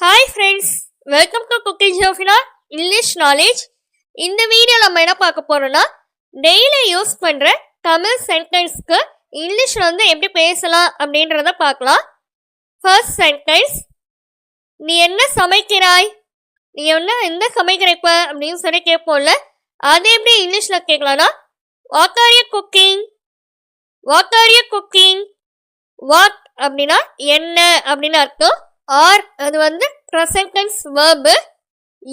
Hi friends, welcome to Cooking Jofina English Knowledge. இந்த வீடியோல நம்ம என்ன பார்க்க போறோம்னா டெய்லி யூஸ் பண்ற தமிழ் சென்டென்ஸ்க்கு இங்கிலீஷ்ல வந்து எப்படி பேசலாம் அப்படின்றத பார்க்கலாம். ஃபர்ஸ்ட் சென்டென்ஸ், நீ என்ன சமைக்கிறாய்? நீ என்ன சமைக்கிறப்ப அப்படின்னு சொல்லி கேட்போம்ல, அது எப்படி இங்கிலீஷ்ல கேட்கலாம்னா what are you cooking? What are you cooking? What அப்படின்னா என்ன அப்படின்னு அர்த்தம். ஆர் அது வந்து ப்ரெசன்ட் டென்ஸ் வெர்ப்.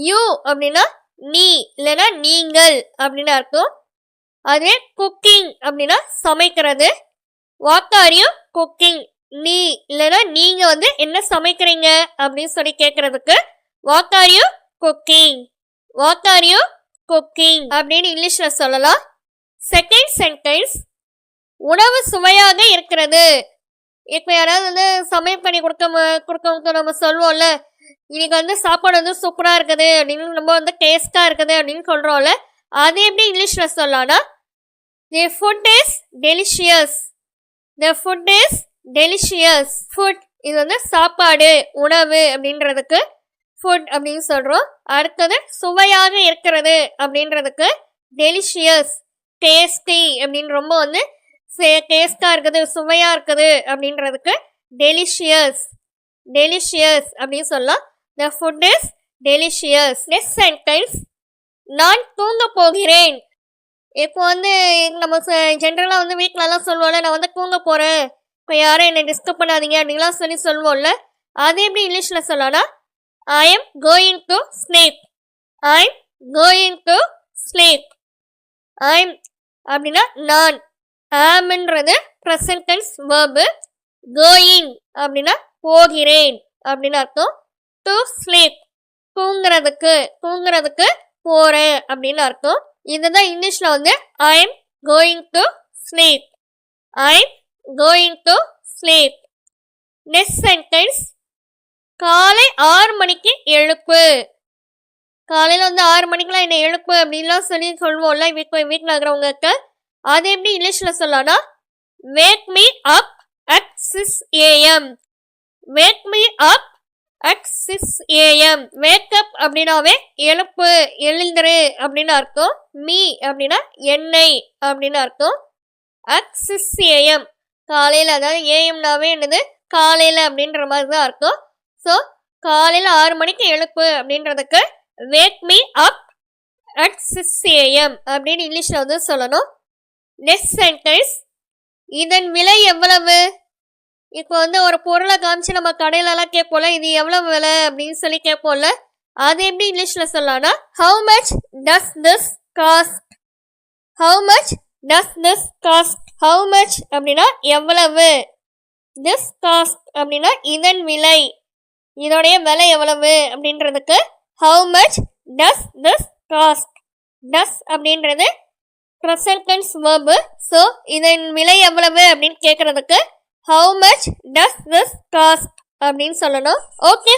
யூ அப்படின்னா நீ இல்லைன்னா நீங்கள் அப்படின்னு அர்த்தம். அதே குக்கிங் அப்படின்னா சமைக்கிறது. What are you cooking? நீ இல்லைன்னா நீங்க வந்து என்ன சமைக்கிறீங்க அப்படின்னு சொல்லி கேட்கறதுக்கு what are you cooking? What are you cooking அப்படின்னு இங்கிலீஷ்ல சொல்லலாம். செகண்ட் சென்டென்ஸ், உணவு சுவையாக இருக்கிறது. இப்போ யாராவது வந்து சமையல் பண்ணி கொடுக்க நம்ம சொல்லுவோம்ல, இன்னைக்கு வந்து சாப்பாடு வந்து சூப்பராக இருக்குது அப்படின்னு, நம்ம வந்து டேஸ்டாக இருக்குது அப்படின்னு சொல்கிறோம்ல, அது எப்படி இங்கிலீஷில் சொல்லலாம்னா தி food is delicious. The food is delicious. Food இது வந்து சாப்பாடு உணவு அப்படின்றதுக்கு ஃபுட் அப்படின்னு சொல்கிறோம். அடுத்தது சுவையாக இருக்கிறது அப்படின்றதுக்கு டெலிஷியஸ், டேஸ்டி அப்படின்னு, ரொம்ப வந்து டேஸ்டா இருக்குது சுவையா இருக்குது அப்படின்றதுக்கு டெலிஷியஸ். டெலிஷியஸ் அப்படின்னு சொல்லலாம். The food is delicious. Next sentence, நான் தூங்க போகிறேன். இப்போ வந்து நம்ம ஜென்ரலாக வந்து வீட்டிலலாம் சொல்லுவோம்ல, நான் வந்து தூங்க போகிறேன், இப்போ யாரும் என்னை டிஸ்டர்ப் பண்ணாதீங்க அப்படின்லாம் சொல்லுவோம்ல, அது எப்படி இங்கிலீஷில் சொல்லலாம்னா I am going to sleep. I am going to sleep. I am அப்படின்னா நான், ஆம்ன்றது ப்ரெசன்ட் டென்ஸ் வெர்ப். கோயிங் அப்படின்னா போகிறேன் அப்படின்னு அர்த்தம். டு ஸ்லீப் தூங்குறதுக்கு போறேன் அப்படின்னு அர்த்தம். இதுதான் இங்கிலீஷ்ல வந்து I am going to sleep. I am going to sleep. Next sentence, காலை 6 மணிக்கு எழுப்பு. காலையில் வந்து 6 மணிக்கெல்லாம் என்னை எழுப்பு அப்படின்லாம் சொல்லுவோம்ல வீட்டில் இருக்கிறவங்களுக்கு, அது எப்படி இங்கிலீஷில் சொல்லலாம்னா wake me up at 6 AM. Wake me up at 6 AM. Wake up அப்படின்னாவே எழுப்பு எழுந்துரு அப்படின்னு அர்த்தம். மீ அப்படின்னா என்னை அப்படின்னு அர்த்தம். அட் 6 AM காலையில், அதாவது ஏஎம்னாவே என்னது காலையில் அப்படின்ற மாதிரி தான் அர்த்தம். ஸோ காலையில் 6 மணிக்கு எழுப்பு அப்படின்றதுக்கு wake me up at 6 AM அப்படின்னு இங்கிலீஷில் வந்து சொல்லணும். நெக்ஸ்ட் சென்டென்ஸ், இதன் விலை எவ்வளவு? இப்போ வந்து ஒரு பொருளை காமிச்சு நம்ம கடையிலலாம் கேட்போம்ல, இது எவ்வளவு விலை அப்படின்னு சொல்லி கேட்போம்ல, அது எப்படி இங்கிலீஷில் சொல்லலாம்னா how much does this cost? How much does this cost? How much அப்படின்னா எவ்வளவு, திஸ் காஸ்ட் அப்படின்னா இதன் விலை, இதோடைய விலை எவ்வளவு அப்படின்றதுக்கு how much does this cost. Does அப்படின்றது ப்ரெசன்ட் டென்ஸ் வெர்ப். ஸோ இதன் விலை எவ்வளவு அப்படின்னு கேட்கறதுக்கு how much does this cost அப்படின்னு சொல்லணும். ஓகே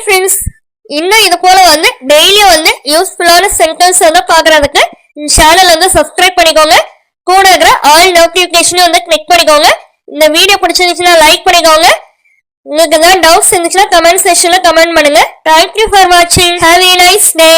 ஃப்ரெண்ட்ஸ், இன்னும் இது போல வந்து டெய்லியும் வந்து யூஸ்ஃபுல்லான சென்டென்ஸ் வந்து பார்க்கறதுக்கு இந்த சேனல் வந்து சப்ஸ்கிரைப் பண்ணிக்கோங்க. கூட இருக்கிற ஆல் நோட்டிஃபிகேஷனும் வந்து கிளிக் பண்ணிக்கோங்க. இந்த வீடியோ பிடிச்சிருந்துச்சுன்னா லைக் பண்ணிக்கோங்க. உங்களுக்கு ஏதாவது டவுட்ஸ் இருந்துச்சுன்னா கமெண்ட் செக்ஷன்ல கமெண்ட் பண்ணுங்க. தேங்க்யூ ஃபார் வாட்சிங். Have a nice day.